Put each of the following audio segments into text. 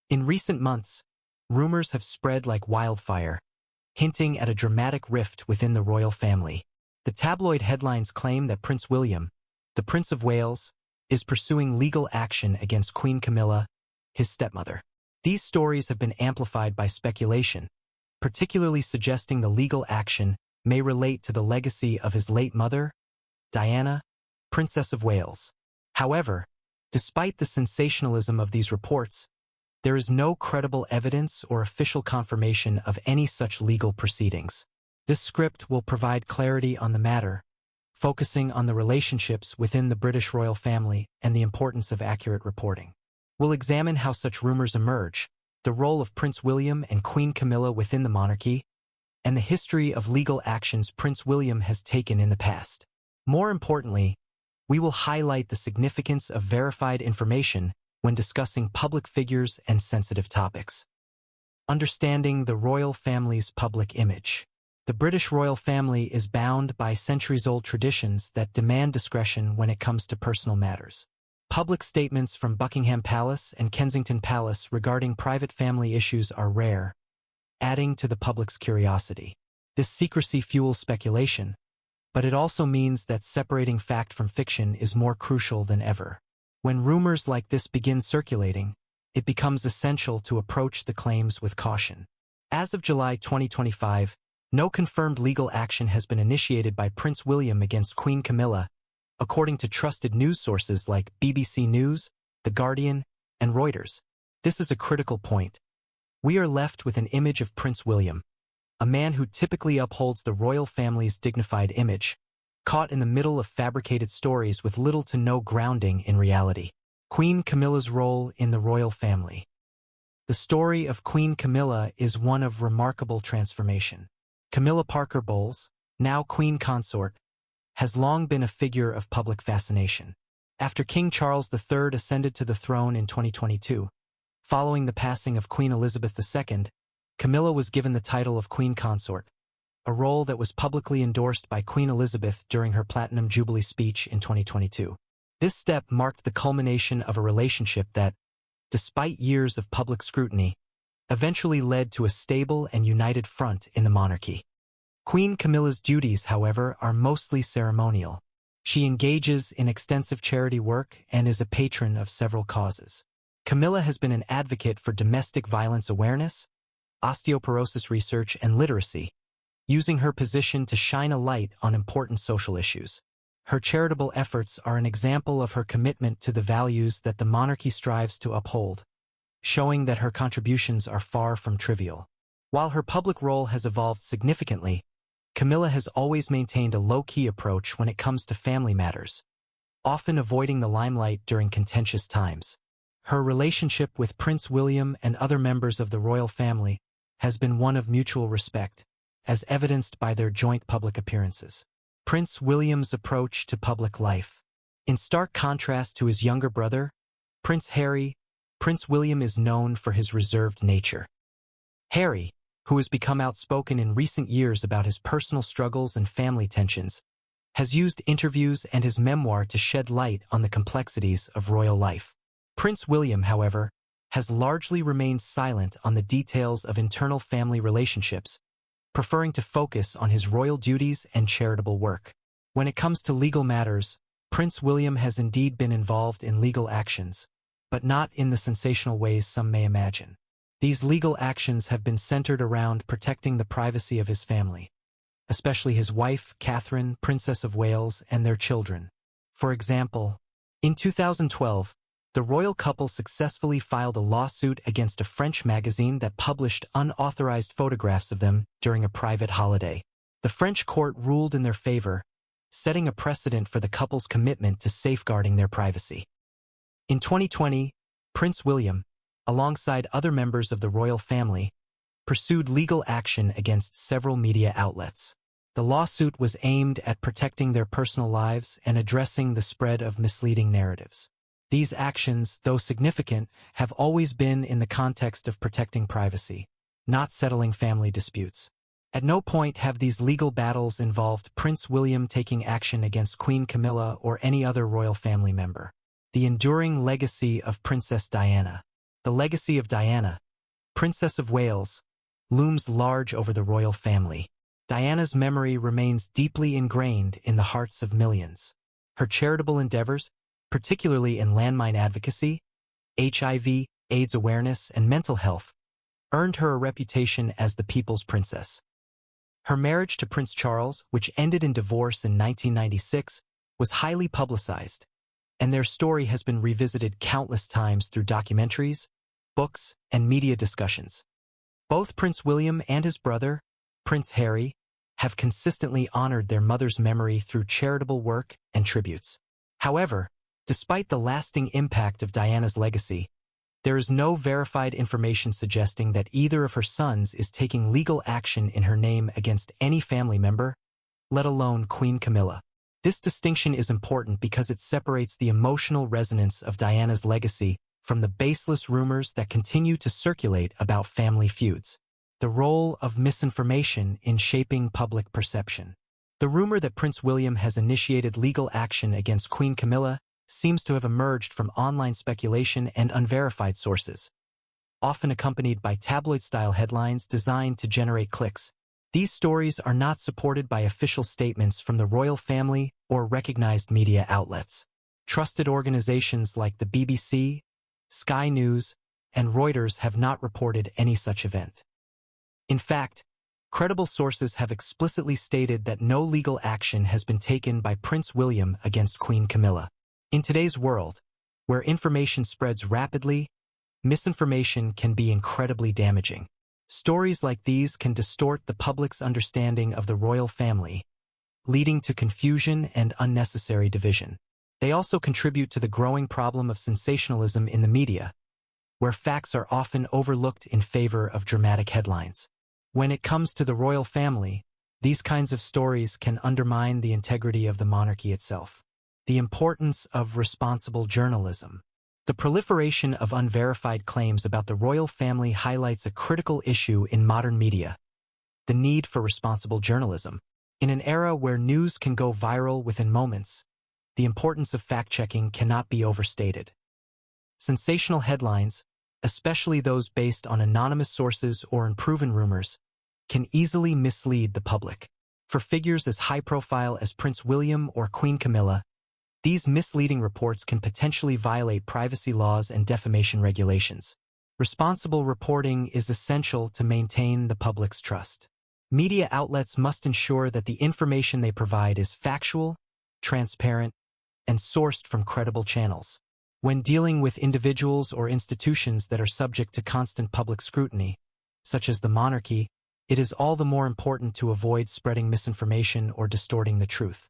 In recent months, rumors have spread like wildfire, hinting at a dramatic rift within the royal family. The tabloid headlines claim that Prince William, the Prince of Wales, is pursuing legal action against Queen Camilla, his stepmother. These stories have been amplified by speculation, particularly suggesting the legal action may relate to the legacy of his late mother, Diana, Princess of Wales. However, despite the sensationalism of these reports, there is no credible evidence or official confirmation of any such legal proceedings. This script will provide clarity on the matter, focusing on the relationships within the British royal family and the importance of accurate reporting. We'll examine how such rumors emerge, the role of Prince William and Queen Camilla within the monarchy, and the history of legal actions Prince William has taken in the past. More importantly, we will highlight the significance of verified information when discussing public figures and sensitive topics. Understanding the royal family's public image. The British royal family is bound by centuries-old traditions that demand discretion when it comes to personal matters. Public statements from Buckingham Palace and Kensington Palace regarding private family issues are rare, adding to the public's curiosity. This secrecy fuels speculation, but it also means that separating fact from fiction is more crucial than ever. When rumors like this begin circulating, it becomes essential to approach the claims with caution. As of July 2025, no confirmed legal action has been initiated by Prince William against Queen Camilla, according to trusted news sources like BBC News, The Guardian, and Reuters. This is a critical point. We are left with an image of Prince William, a man who typically upholds the royal family's dignified image, caught in the middle of fabricated stories with little to no grounding in reality. Queen Camilla's role in the royal family. The story of Queen Camilla is one of remarkable transformation. Camilla Parker Bowles, now Queen Consort, has long been a figure of public fascination. After King Charles III ascended to the throne in 2022, following the passing of Queen Elizabeth II, Camilla was given the title of Queen Consort, a role that was publicly endorsed by Queen Elizabeth during her Platinum Jubilee speech in 2022. This step marked the culmination of a relationship that, despite years of public scrutiny, eventually led to a stable and united front in the monarchy. Queen Camilla's duties, however, are mostly ceremonial. She engages in extensive charity work and is a patron of several causes. Camilla has been an advocate for domestic violence awareness, osteoporosis research, and literacy, using her position to shine a light on important social issues. Her charitable efforts are an example of her commitment to the values that the monarchy strives to uphold, showing that her contributions are far from trivial. While her public role has evolved significantly, Camilla has always maintained a low-key approach when it comes to family matters, often avoiding the limelight during contentious times. Her relationship with Prince William and other members of the royal family has been one of mutual respect, as evidenced by their joint public appearances. Prince William's approach to public life. In stark contrast to his younger brother, Prince Harry, Prince William is known for his reserved nature. Harry, who has become outspoken in recent years about his personal struggles and family tensions, has used interviews and his memoir to shed light on the complexities of royal life. Prince William, however, has largely remained silent on the details of internal family relationships, preferring to focus on his royal duties and charitable work. When it comes to legal matters, Prince William has indeed been involved in legal actions, but not in the sensational ways some may imagine. These legal actions have been centered around protecting the privacy of his family, especially his wife, Catherine, Princess of Wales, and their children. For example, in 2012, the royal couple successfully filed a lawsuit against a French magazine that published unauthorized photographs of them during a private holiday. The French court ruled in their favor, setting a precedent for the couple's commitment to safeguarding their privacy. In 2020, Prince William, alongside other members of the royal family, pursued legal action against several media outlets. The lawsuit was aimed at protecting their personal lives and addressing the spread of misleading narratives. These actions, though significant, have always been in the context of protecting privacy, not settling family disputes. At no point have these legal battles involved Prince William taking action against Queen Camilla or any other royal family member. The enduring legacy of Princess Diana. The legacy of Diana, Princess of Wales, looms large over the royal family. Diana's memory remains deeply ingrained in the hearts of millions. Her charitable endeavors, particularly in landmine advocacy, HIV, AIDS awareness, and mental health, earned her a reputation as the people's princess. Her marriage to Prince Charles, which ended in divorce in 1996, was highly publicized, and their story has been revisited countless times through documentaries, books, and media discussions. Both Prince William and his brother, Prince Harry, have consistently honored their mother's memory through charitable work and tributes. However, despite the lasting impact of Diana's legacy, there is no verified information suggesting that either of her sons is taking legal action in her name against any family member, let alone Queen Camilla. This distinction is important because it separates the emotional resonance of Diana's legacy from the baseless rumors that continue to circulate about family feuds. The role of misinformation in shaping public perception. The rumor that Prince William has initiated legal action against Queen Camilla seems to have emerged from online speculation and unverified sources, often accompanied by tabloid-style headlines designed to generate clicks. These stories are not supported by official statements from the royal family or recognized media outlets. Trusted organizations like the BBC, Sky News, and Reuters have not reported any such event. In fact, credible sources have explicitly stated that no legal action has been taken by Prince William against Queen Camilla. In today's world, where information spreads rapidly, misinformation can be incredibly damaging. Stories like these can distort the public's understanding of the royal family, leading to confusion and unnecessary division. They also contribute to the growing problem of sensationalism in the media, where facts are often overlooked in favor of dramatic headlines. When it comes to the royal family, these kinds of stories can undermine the integrity of the monarchy itself. The importance of responsible journalism. The proliferation of unverified claims about the royal family highlights a critical issue in modern media: the need for responsible journalism. In an era where news can go viral within moments, the importance of fact-checking cannot be overstated. Sensational headlines, especially those based on anonymous sources or unproven rumors, can easily mislead the public. For figures as high-profile as Prince William or Queen Camilla, these misleading reports can potentially violate privacy laws and defamation regulations. Responsible reporting is essential to maintain the public's trust. Media outlets must ensure that the information they provide is factual, transparent, and sourced from credible channels. When dealing with individuals or institutions that are subject to constant public scrutiny, such as the monarchy, it is all the more important to avoid spreading misinformation or distorting the truth.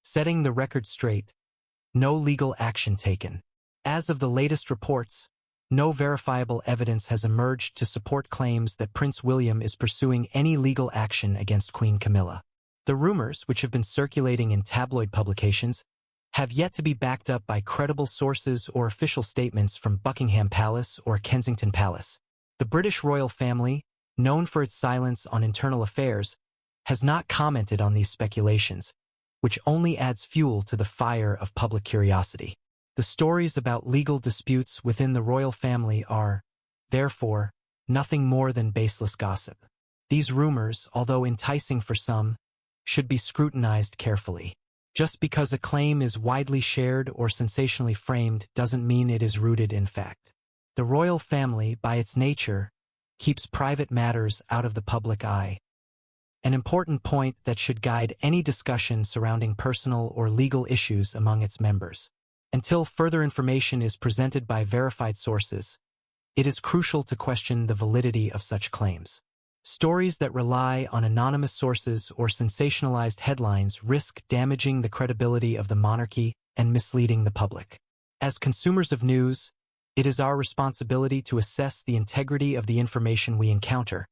Setting the record straight. No legal action taken. As of the latest reports, no verifiable evidence has emerged to support claims that Prince William is pursuing any legal action against Queen Camilla. The rumors, which have been circulating in tabloid publications, have yet to be backed up by credible sources or official statements from Buckingham Palace or Kensington Palace. The British royal family, known for its silence on internal affairs, has not commented on these speculations, which only adds fuel to the fire of public curiosity. The stories about legal disputes within the royal family are, therefore, nothing more than baseless gossip. These rumors, although enticing for some, should be scrutinized carefully. Just because a claim is widely shared or sensationally framed doesn't mean it is rooted in fact. The royal family, by its nature, keeps private matters out of the public eye, an important point that should guide any discussion surrounding personal or legal issues among its members. Until further information is presented by verified sources, it is crucial to question the validity of such claims. Stories that rely on anonymous sources or sensationalized headlines risk damaging the credibility of the monarchy and misleading the public. As consumers of news, it is our responsibility to assess the integrity of the information we encounter,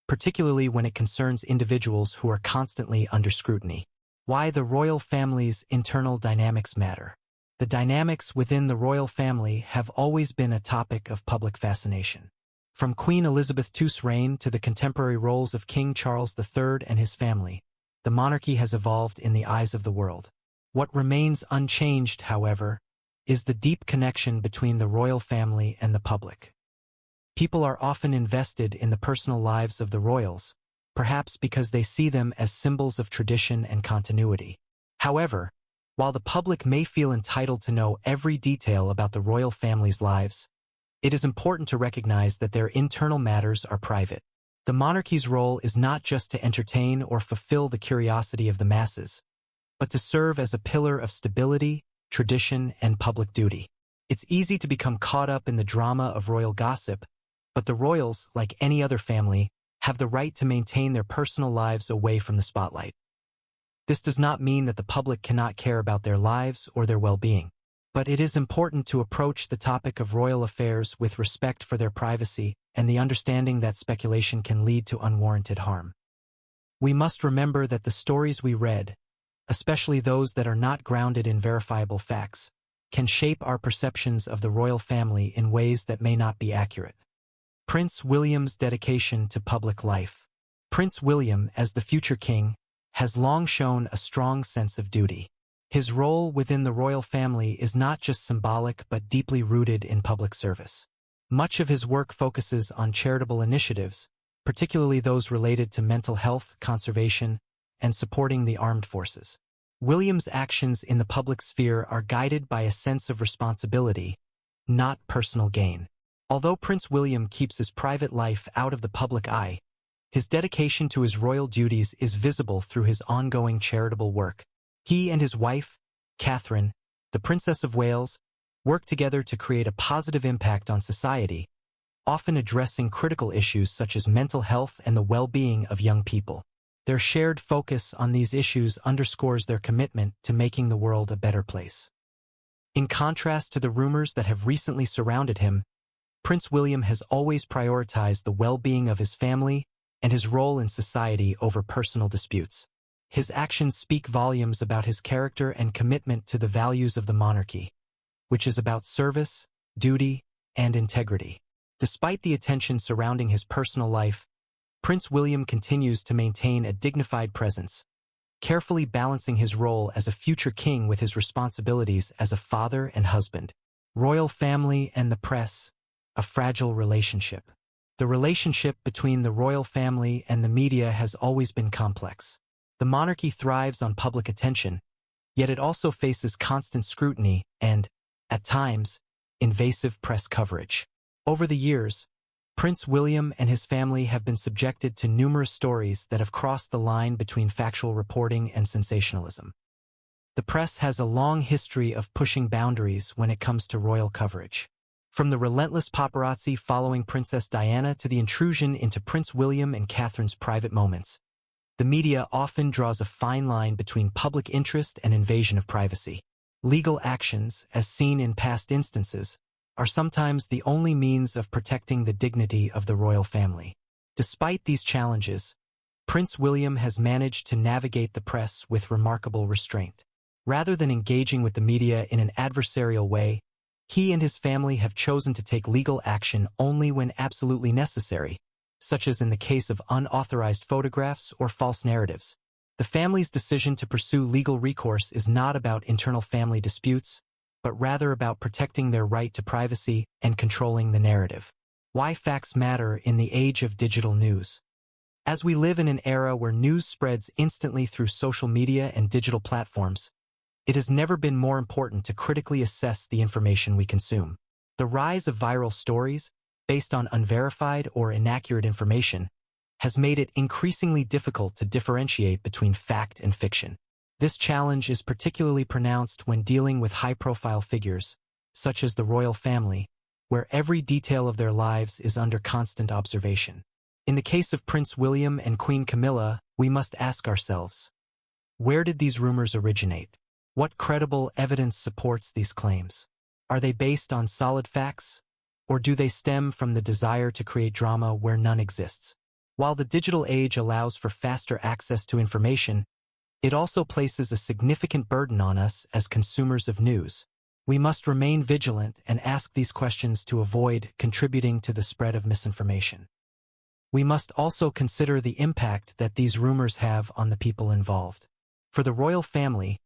particularly when it concerns individuals who are constantly under scrutiny. Why the royal family's internal dynamics matter. The dynamics within the royal family have always been a topic of public fascination. From Queen Elizabeth II's reign to the contemporary roles of King Charles III and his family, the monarchy has evolved in the eyes of the world. What remains unchanged, however, is the deep connection between the royal family and the public. People are often invested in the personal lives of the royals, perhaps because they see them as symbols of tradition and continuity. However, while the public may feel entitled to know every detail about the royal family's lives, it is important to recognize that their internal matters are private. The monarchy's role is not just to entertain or fulfill the curiosity of the masses, but to serve as a pillar of stability, tradition, and public duty. It's easy to become caught up in the drama of royal gossip, but the royals, like any other family, have the right to maintain their personal lives away from the spotlight. This does not mean that the public cannot care about their lives or their well-being, but it is important to approach the topic of royal affairs with respect for their privacy and the understanding that speculation can lead to unwarranted harm. We must remember that the stories we read, especially those that are not grounded in verifiable facts, can shape our perceptions of the royal family in ways that may not be accurate. Prince William's dedication to public life. Prince William, as the future king, has long shown a strong sense of duty. His role within the royal family is not just symbolic but deeply rooted in public service. Much of his work focuses on charitable initiatives, particularly those related to mental health, conservation, and supporting the armed forces. William's actions in the public sphere are guided by a sense of responsibility, not personal gain. Although Prince William keeps his private life out of the public eye, his dedication to his royal duties is visible through his ongoing charitable work. He and his wife, Catherine, the Princess of Wales, work together to create a positive impact on society, often addressing critical issues such as mental health and the well-being of young people. Their shared focus on these issues underscores their commitment to making the world a better place. In contrast to the rumors that have recently surrounded him, Prince William has always prioritized the well-being of his family and his role in society over personal disputes. His actions speak volumes about his character and commitment to the values of the monarchy, which is about service, duty, and integrity. Despite the attention surrounding his personal life, Prince William continues to maintain a dignified presence, carefully balancing his role as a future king with his responsibilities as a father and husband. Royal family and the press, a fragile relationship. The relationship between the royal family and the media has always been complex. The monarchy thrives on public attention, yet it also faces constant scrutiny and, at times, invasive press coverage. Over the years, Prince William and his family have been subjected to numerous stories that have crossed the line between factual reporting and sensationalism. The press has a long history of pushing boundaries when it comes to royal coverage. From the relentless paparazzi following Princess Diana to the intrusion into Prince William and Catherine's private moments, the media often draws a fine line between public interest and invasion of privacy. Legal actions, as seen in past instances, are sometimes the only means of protecting the dignity of the royal family. Despite these challenges, Prince William has managed to navigate the press with remarkable restraint. Rather than engaging with the media in an adversarial way, he and his family have chosen to take legal action only when absolutely necessary, such as in the case of unauthorized photographs or false narratives. The family's decision to pursue legal recourse is not about internal family disputes, but rather about protecting their right to privacy and controlling the narrative. Why facts matter in the age of digital news. As we live in an era where news spreads instantly through social media and digital platforms, it has never been more important to critically assess the information we consume. The rise of viral stories, based on unverified or inaccurate information, has made it increasingly difficult to differentiate between fact and fiction. This challenge is particularly pronounced when dealing with high-profile figures, such as the royal family, where every detail of their lives is under constant observation. In the case of Prince William and Queen Camilla, we must ask ourselves, where did these rumors originate? What credible evidence supports these claims? Are they based on solid facts, or do they stem from the desire to create drama where none exists? While the digital age allows for faster access to information, it also places a significant burden on us as consumers of news. We must remain vigilant and ask these questions to avoid contributing to the spread of misinformation. We must also consider the impact that these rumors have on the people involved. For the royal family,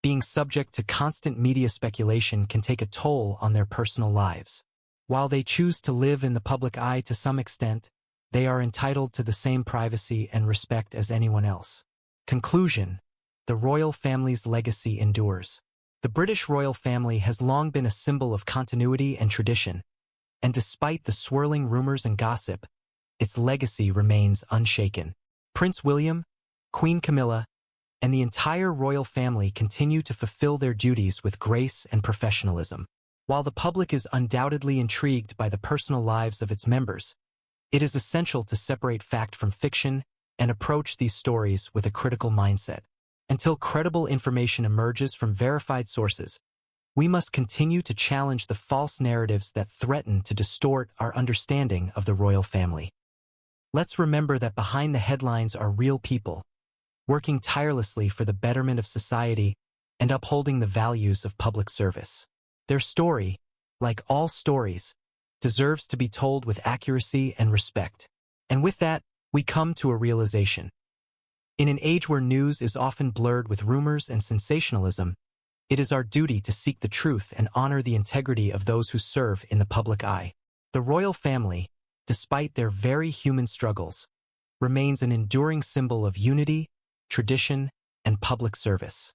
being subject to constant media speculation can take a toll on their personal lives. While they choose to live in the public eye to some extent, they are entitled to the same privacy and respect as anyone else. Conclusion: the royal family's legacy endures. The British royal family has long been a symbol of continuity and tradition, and despite the swirling rumors and gossip, its legacy remains unshaken. Prince William, Queen Camilla, and the entire royal family continue to fulfill their duties with grace and professionalism. While the public is undoubtedly intrigued by the personal lives of its members, it is essential to separate fact from fiction and approach these stories with a critical mindset. Until credible information emerges from verified sources, we must continue to challenge the false narratives that threaten to distort our understanding of the royal family. Let's remember that behind the headlines are real people, working tirelessly for the betterment of society and upholding the values of public service. Their story, like all stories, deserves to be told with accuracy and respect. And with that, we come to a realization. In an age where news is often blurred with rumors and sensationalism, it is our duty to seek the truth and honor the integrity of those who serve in the public eye. The royal family, despite their very human struggles, remains an enduring symbol of unity, tradition, and public service.